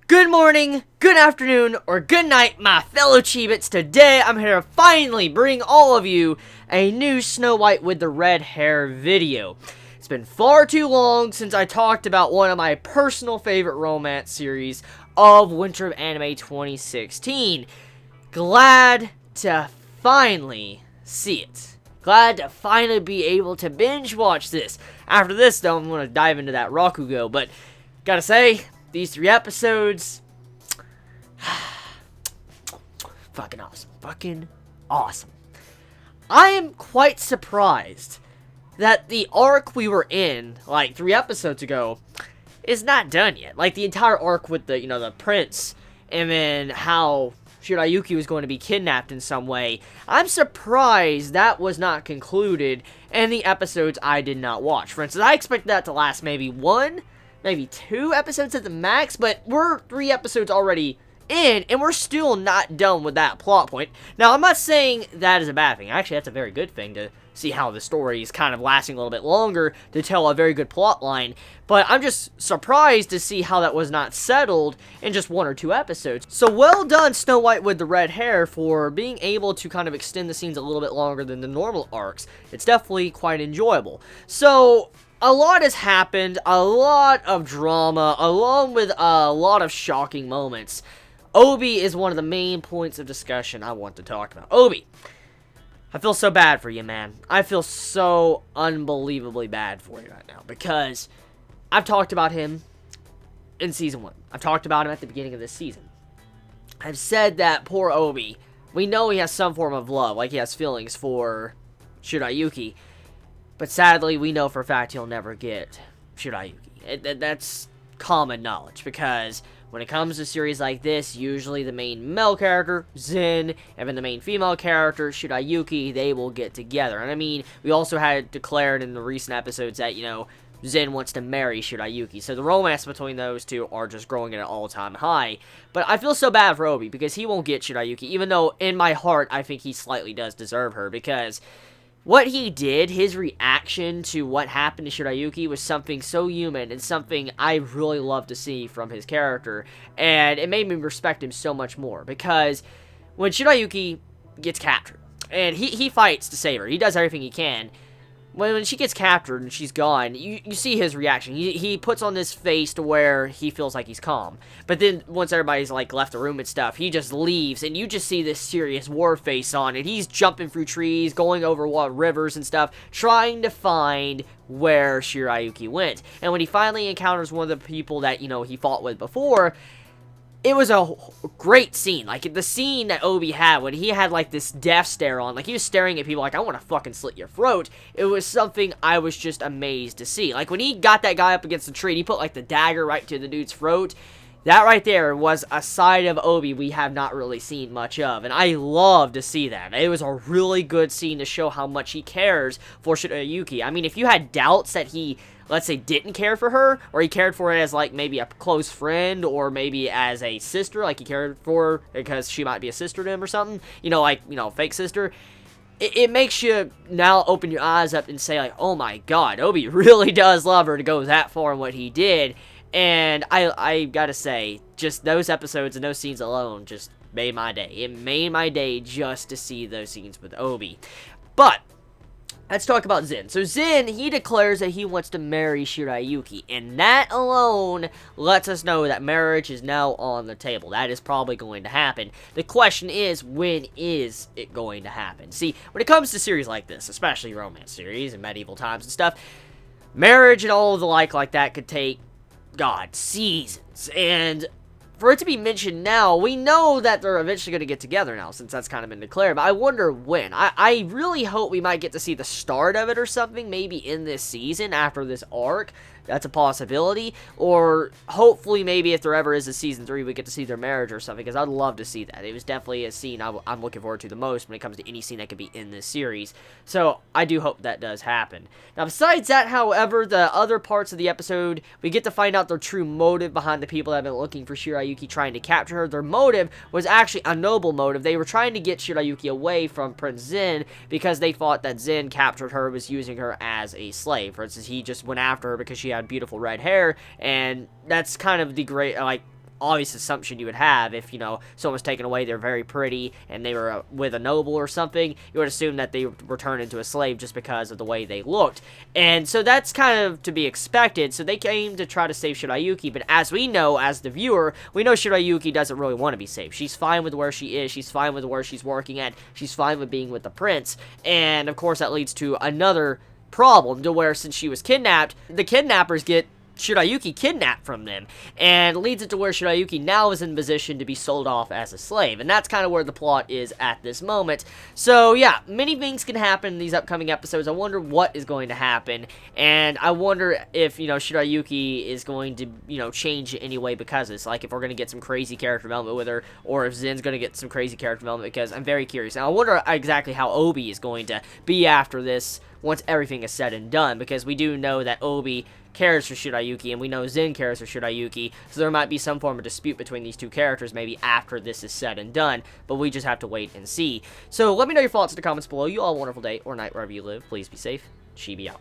Good morning, good afternoon, or good night, my fellow Chibits. Today, I'm here to finally bring all of you a new Snow White with the red hair video. It's been far too long since I talked about one of my personal favorite romance series of Winter of Anime 2016. Glad to finally see it. Glad to finally be able to binge watch this. After this, though, I'm going to dive into that Rakugo, but gotta say, these 3 episodes, fucking awesome. Fucking awesome. I am quite surprised that the arc we were in, like, 3 episodes ago, is not done yet. Like, the entire arc with the, the prince, and then how Shirayuki was going to be kidnapped in some way. I'm surprised that was not concluded in the episodes I did not watch. For instance, I expected that to last maybe 1, maybe 2 episodes at the max, but we're 3 episodes already in, and we're still not done with that plot point. Now, I'm not saying that is a bad thing. Actually, that's a very good thing to see how the story is kind of lasting a little bit longer to tell a very good plot line, but I'm just surprised to see how that was not settled in just 1 or 2 episodes. So well done, Snow White with the red hair, for being able to kind of extend the scenes a little bit longer than the normal arcs. It's definitely quite enjoyable. So a lot has happened, a lot of drama, along with a lot of shocking moments. Obi is one of the main points of discussion I want to talk about. Obi, I feel so bad for you, man. I feel so unbelievably bad for you right now, because I've talked about him in Season 1. I've talked about him at the beginning of this season. I've said that poor Obi, we know he has some form of love, like he has feelings for Shirayuki, but sadly, we know for a fact he'll never get Shirayuki. That's common knowledge, because when it comes to series like this, usually the main male character, Zen, and then the main female character, Shirayuki, they will get together. And I mean, we also had declared in the recent episodes that, Zen wants to marry Shirayuki. So the romance between those two are just growing at an all-time high. But I feel so bad for Obi, because he won't get Shirayuki, even though in my heart, I think he slightly does deserve her, because what he did, his reaction to what happened to Shirayuki, was something so human and something I really love to see from his character. And it made me respect him so much more, because when Shirayuki gets captured, and he fights to save her, he does everything he can. When she gets captured and she's gone, you see his reaction. He puts on this face to where he feels like he's calm. But then, once everybody's, left the room and stuff, he just leaves, and you just see this serious war face on, and he's jumping through trees, going over rivers and stuff, trying to find where Shirayuki went. And when he finally encounters one of the people that, he fought with before, it was a great scene. Like, the scene that Obi had when he had, this death stare on. Like, he was staring at people like, I want to fucking slit your throat. It was something I was just amazed to see. Like, when he got that guy up against the tree, and he put, the dagger right to the dude's throat. That right there was a side of Obi we have not really seen much of. And I love to see that. It was a really good scene to show how much he cares for Shirayuki. I mean, if you had doubts that he, let's say, didn't care for her, or he cared for her as, maybe a close friend, or maybe as a sister, he cared for her because she might be a sister to him or something, fake sister, it makes you now open your eyes up and say, oh my god, Obi really does love her to go that far in what he did. And I gotta say, just those episodes and those scenes alone just made my day. It made my day just to see those scenes with Obi. But let's talk about Zen. So Zen, he declares that he wants to marry Shirayuki, and that alone lets us know that marriage is now on the table. That is probably going to happen. The question is, when is it going to happen? See, when it comes to series like this, especially romance series and medieval times and stuff, marriage and all of the like that could take, seasons. And for it to be mentioned now, we know that they're eventually going to get together now, since that's kind of been declared, but I wonder when. I really hope we might get to see the start of it or something, maybe in this season, after this arc. That's a possibility. Or hopefully, maybe if there ever is a season 3, we get to see their marriage or something, because I'd love to see that. It was definitely a scene I'm looking forward to the most when it comes to any scene that could be in this series. So, I do hope that does happen. Now, besides that, however, the other parts of the episode, we get to find out their true motive behind the people that have been looking for Shirayuki Shirayuki trying to capture her. Their motive was actually a noble motive. They were trying to get Shirayuki away from Prince Zen because they thought that Zen captured her, was using her as a slave. For instance, he just went after her because she had beautiful red hair, and that's kind of the great, like, obvious assumption you would have if, you know, someone was taken away, they're very pretty, and they were with a noble or something. You would assume that they were turned into a slave just because of the way they looked. And so that's kind of to be expected. So they came to try to save Shirayuki, but as we know, as the viewer, we know Shirayuki doesn't really want to be saved. She's fine with where she is. She's fine with where she's working at. She's fine with being with the prince. And, of course, that leads to another problem, to where since she was kidnapped, the kidnappers get Shirayuki kidnapped from them, and leads it to where Shirayuki now is in position to be sold off as a slave, and that's kind of where the plot is at this moment. So yeah, many things can happen in these upcoming episodes. I wonder what is going to happen, and I wonder if, you know, Shirayuki is going to, you know, change anyway because of this, like if we're going to get some crazy character development with her, or if Zen's going to get some crazy character development, because I'm very curious. And I wonder exactly how Obi is going to be after this once everything is said and done, because we do know that Obi cares for Shirayuki, and we know Zen cares for Shirayuki, so there might be some form of dispute between these two characters maybe after this is said and done, but we just have to wait and see. So let me know your thoughts in the comments below. You all have a wonderful day or night wherever you live. Please be safe. Chibi out.